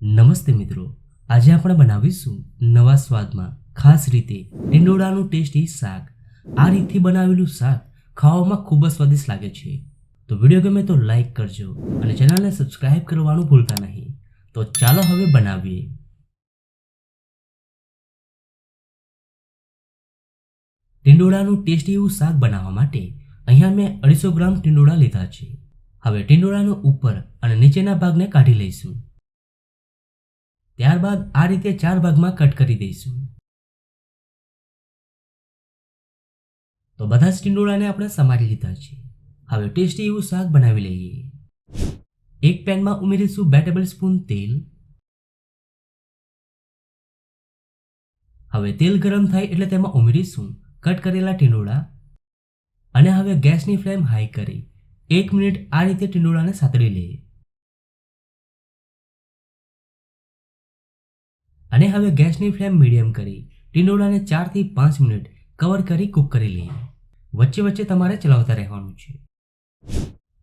નમસ્તે મિત્રો, આજે આપણે બનાવીશું નવા સ્વાદમાં ખાસ રીતે ટીંડોળાનું ટેસ્ટી શાક. આ રીતથી બનાવેલું શાક ખાવામાં ખૂબ જ સ્વાદિષ્ટ લાગે છે. તો વિડીયો ગમે તો લાઈક કરજો અને ચેનલને સબસ્ક્રાઇબ કરવાનું ભૂલતા નહીં. તો ચાલો હવે બનાવીએ. ટીંડોળાનું ટેસ્ટી એવું શાક બનાવવા માટે અહીંયા મેં 250 ગ્રામ ટીંડોળા લીધા છે. હવે ટીંડોળાનો ઉપર અને નીચેના ભાગને કાઢી લઈશું. ત્યારબાદ આ રીતે 4 ભાગમાં કટ કરી દઈશું. તો બધા જ ટીંડોળાને આપણે સમારી લીધા છે. હવે ટેસ્ટી એવું શાક બનાવી લઈએ. એક પેનમાં ઉમેરીશું 2 ટેબલસ્પૂન તેલ. હવે તેલ ગરમ થાય એટલે તેમાં ઉમેરીશું કટ કરેલા ટીંડોળા અને હવે ગેસની ફ્લેમ હાઈ કરી 1 મિનિટ આ રીતે ટીંડોળાને સાતળી લઈએ. અને હવે ગેસની ફ્લેમ મીડિયમ કરી ટીંડોળાને 4 થી 5 મિનિટ કવર કરી કૂક કરી લઈએ. વચ્ચે વચ્ચે તમારે ચલાવતા રહેવાનું છે.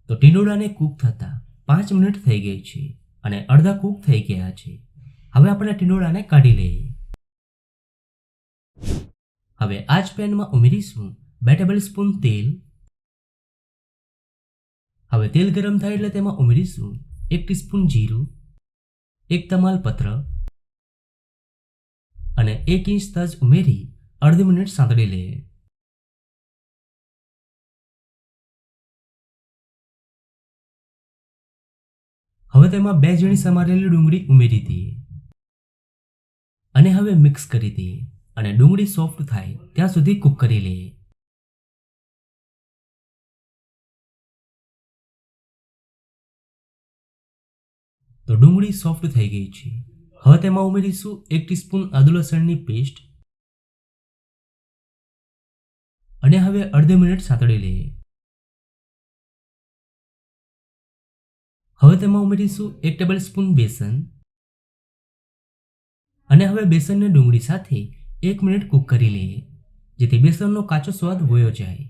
તો ટીંડોળાને કૂક થતા 5 મિનિટ થઈ ગઈ છે અને અડધા કૂક થઈ ગયા છે. હવે આપણે ટીંડોળાને કાઢી લઈએ. હવે આ જ પેનમાં ઉમેરીશું 2 ટેબલસ્પૂન તેલ. હવે તેલ ગરમ થાય એટલે તેમાં ઉમેરીશું 1 ટીસ્પૂન જીરું, 1 તમાલપત્ર અને 1 ઇંચ તજ ઉમેરી અડધી મિનિટ સાંતળી લઈએ. હવે તેમાં 2 ઝીણી સમારેલી ડુંગળી ઉમેરી દઈએ અને હવે મિક્સ કરી દઈએ અને ડુંગળી સોફ્ટ થાય ત્યાં સુધી કૂક કરી લઈએ. તો ડુંગળી સોફ્ટ થઈ ગઈ છે. હવે તેમાં ઉમેરીશું 1 ટીસ્પૂન આદુ લસણની પેસ્ટ અને હવે અડધી મિનિટ સાંતળી લઈએ. હવે તેમાં ઉમેરીશું 1 ટેબલસ્પૂન બેસન અને હવે બેસનને ડુંગળી સાથે 1 મિનિટ કૂક કરી લઈએ જેથી બેસનનો કાચો સ્વાદ વયો જાય.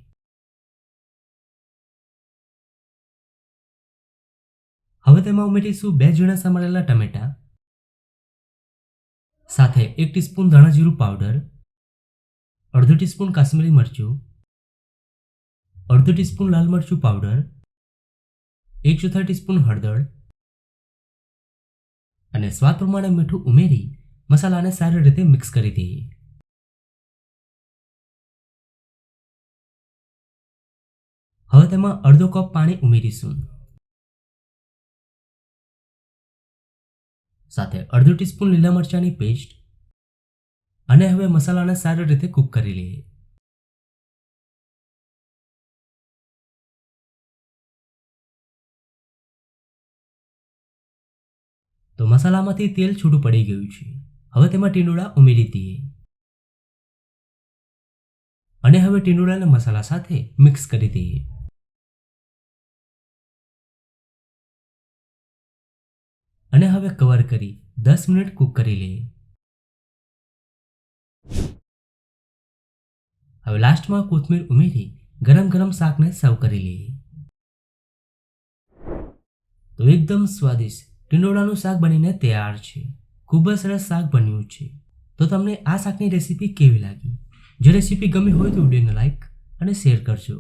હવે તેમાં ઉમેરીશું 2 ઝીણા સમારેલા ટમેટા સાથે 1 ટીસ્પૂન ધાણા જીરું પાવડર, અડધો ટીસ્પૂન કાશ્મીરી મરચું, અડધો ટીસ્પૂન લાલ મરચું પાવડર, 1/4 ટીસ્પૂન હળદર અને સ્વાદ પ્રમાણે મીઠું ઉમેરી મસાલાને સારી રીતે મિક્સ કરી દઈએ. હવે તેમાં અડધો કપ પાણી ઉમેરીશું સાથે અડધો ટીસ્પૂન લીલા મરચાંની પેસ્ટ અને હવે મસાલાને સારી રીતે કૂક કરી લઈએ. તો મસાલામાંથી તેલ છૂટું પડી ગયું છે. હવે તેમાં ટીંડોળા ઉમેરી દઈએ અને હવે ટીંડોળાને મસાલા સાથે મિક્સ કરી દઈએ. અને હવે કવર કરી 10 મિનિટ કૂક કરી લઈએ. હવે લાસ્ટમાં કોથમીર ઉમેરી ગરમ ગરમ શાકને સર્વ કરી લઈએ. તો એકદમ સ્વાદિષ્ટ ટીંડોળાનું શાક બનીને તૈયાર છે. ખૂબ જ સરસ શાક બન્યું છે. તો તમને આ શાકની રેસીપી કેવી લાગી? જો રેસીપી ગમી હોય તો વિડીયોને લાઈક અને શેર કરજો.